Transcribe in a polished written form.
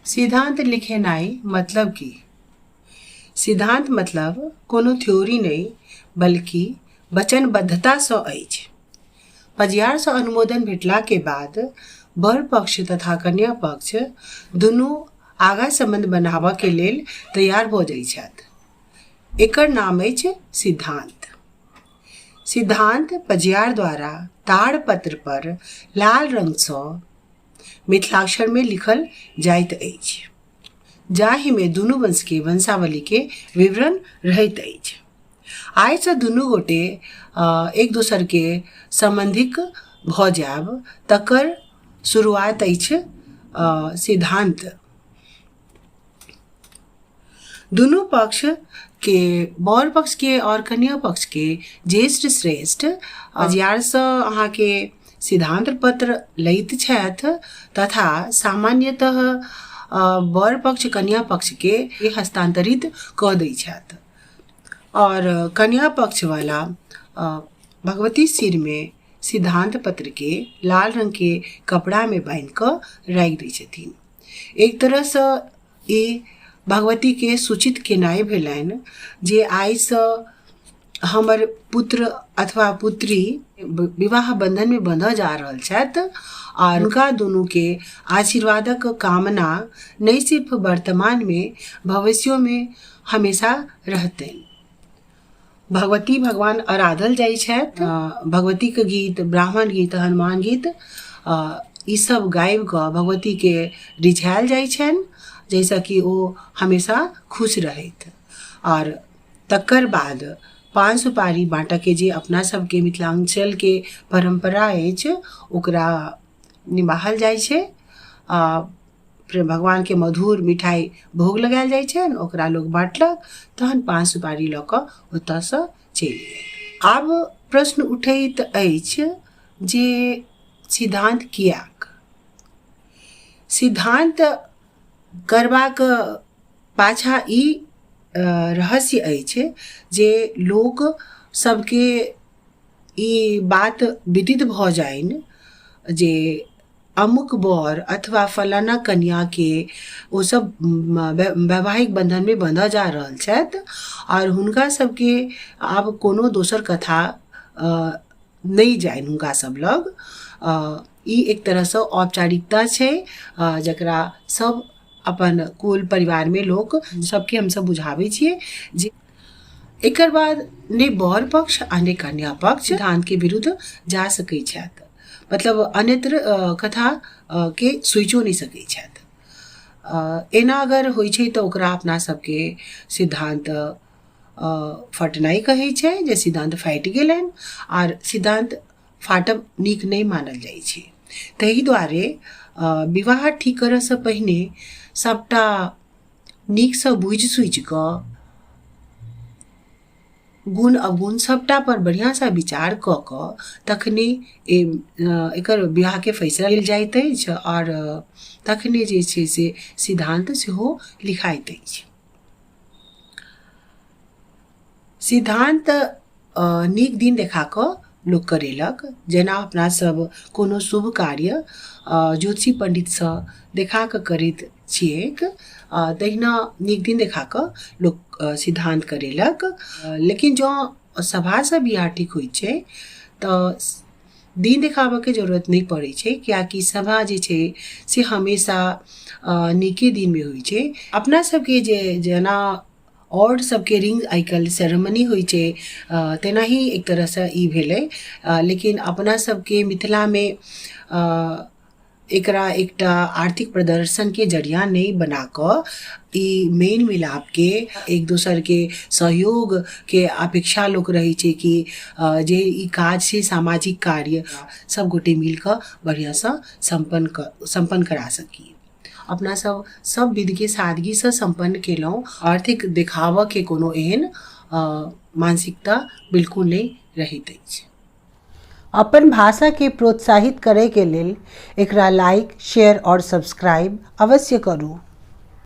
सिद्धांत लिखेनाइ मतलब की? सिद्धांत मतलब कोनो थ्योरी नहीं बल्कि वचनबद्धता सँ अछि। पजियार सँ अनुमोदन भेटला के बाद बर पक्ष तथा कन्या पक्ष दुनू आगा संबंध बनाबऽ के लेल तैयार भऽ जाइ छथि। एकर नाम अछि सिद्धांत। सिद्धांत पजियार द्वारा ताड़पत्र पर लाल रंग सँ मिथिलाक्षर में लिखल जाइत अछि, जाहि में दुनू वंश के वंशावली के विवरण रहैत अछि। आइ सँ दुनू गोटे एक दोसर के संबंधिक भऽ जायब तकर शुरुआत अछि सिद्धांत। दुनू पक्ष के बर पक्ष के और कन्या पक्ष के ज्येष्ठ श्रेष्ठ पजियार सँ अहाँ के सिद्धांत पत्र लैत छथि तथा सामान्यतः बर पक्ष कन्या पक्ष के हस्तांतरित कऽ दै छथि और कन्या पक्ष वाला भगवती सिर में सिद्धांत पत्र के लाल रंग के कपड़ा में बांध कऽ राखि दै छथिन। एक तरह सँ ई भगवती के सूचित केनाइ भेलनि जे आइ सँ हमर पुत्र अथवा पुत्री विवाह बंधन में बंधऽ जा रहल छथि और हुनका दुनू के आशीर्वादक कामना नहीं सिर्फ वर्तमान में भविष्यों में हमेशा रहतनि। भगवती भगवान आराधल जाइ छथि। भगवती के गीत, ब्राह्मण गीत, हनुमान गीत ई सब गाबि कऽ भगवती के रिझायल जाइ छनि जैसे कि ओ हमेशा खुश रहैत। और तकर बाद पान सुपारी बाँटऽ के जे अपना सबके मिथिलांचल के परंपरा अछि ओकरा निभाहल जाइ छै। फिर भगवान के मधुर मिठाई भोग लगायल जाइ छनि, ओकरा लोग बाँटलक, तहन पान सुपारी लऽ कऽ ओतऽ सँ चलि गेल। आब प्रश्न उठैत अछि जे सिद्धांत कियाक? सिद्धांत करबाक पाछा ई रहस्य अछि जे लोक सबके ई बात विदित भऽ जाइन जे अमुक बर अथवा फलाना कन्या के ओ सब वैवाहिक बंधन में बंधऽ जा रहल छथि और हुनका सबके आब कोनो दोसर कथा नहीं जाइन हुनका सब लग। ई एक तरह सँ औपचारिकता छै जकरा सब अपन कुल परिवार में लोक सबके हमसब बुझाबै छियै जे एकर बाद ने बर पक्ष आ ने कन्या पक्ष सिद्धांत के विरुद्ध जा सकै छथि, मतलब अन्यत्र कथा के सोचो नहीं सकै छथि। एना अगर होइ छै तऽ ओकरा अपना सबके सिद्धांत फटनाइ कहै छै जे सिद्धांत फाटि गेलनि और सिद्धांत फाटब नीक नहीं मानल जाइ छै। ताहि दुआरे विवाह ठीक करऽ सँ पहिने सबटा नीक सँ बुझि सुझि कऽ गुण अवगुण सबटा पर बढ़िया सँ विचार कऽ कऽ तखने एकर विवाह के फैसला लेल जाइत अछि और तखने जे छै से सिद्धांत सेहो लिखाइत अछि। सिद्धांत नीक दिन देखा कऽ लोक करेलक, जेना अपना सब कोनो शुभ कार्य ज्योतिषी पंडित सँ देखा कऽ करैत छियैक, तहिना नीक दिन देखा कऽ लोक सिद्धांत करेलक। लेकिन जँ सभा सँ बियाह ठीक होइ छै तऽ दिन देखाबऽ के जरूरत नहीं पड़ै छै, कियाकि सभा जे छै से हमेशा नीके दिन में होइ छै। अपना सबके जेना और सबके रिंग आइ काल्हि सेरेमनी होइ छै तेनाही एक तरह सँ ई भेलै, लेकिन अपना सबके मिथिला में एकरा एकटा आर्थिक प्रदर्शन के जरिया नहीं बना कऽ ई मेल मिलाप के एक दोसर के सहयोग के अपेक्षा लोक रहै छै कि जे ई काज छै सामाजिक कार्य सब गोटे मिल कऽ बढ़िया सँ संपन्न करा सकी। अपना सब विधि के सादगी सँ संपन्न केलहुँ। आर्थिक देखावा के कोनो एहन मानसिकता बिल्कुल नहीं रहैत अछि। अपन भाषा के प्रोत्साहित करे के लेल एकरा लाइक, शेयर और सब्सक्राइब अवश्य करू।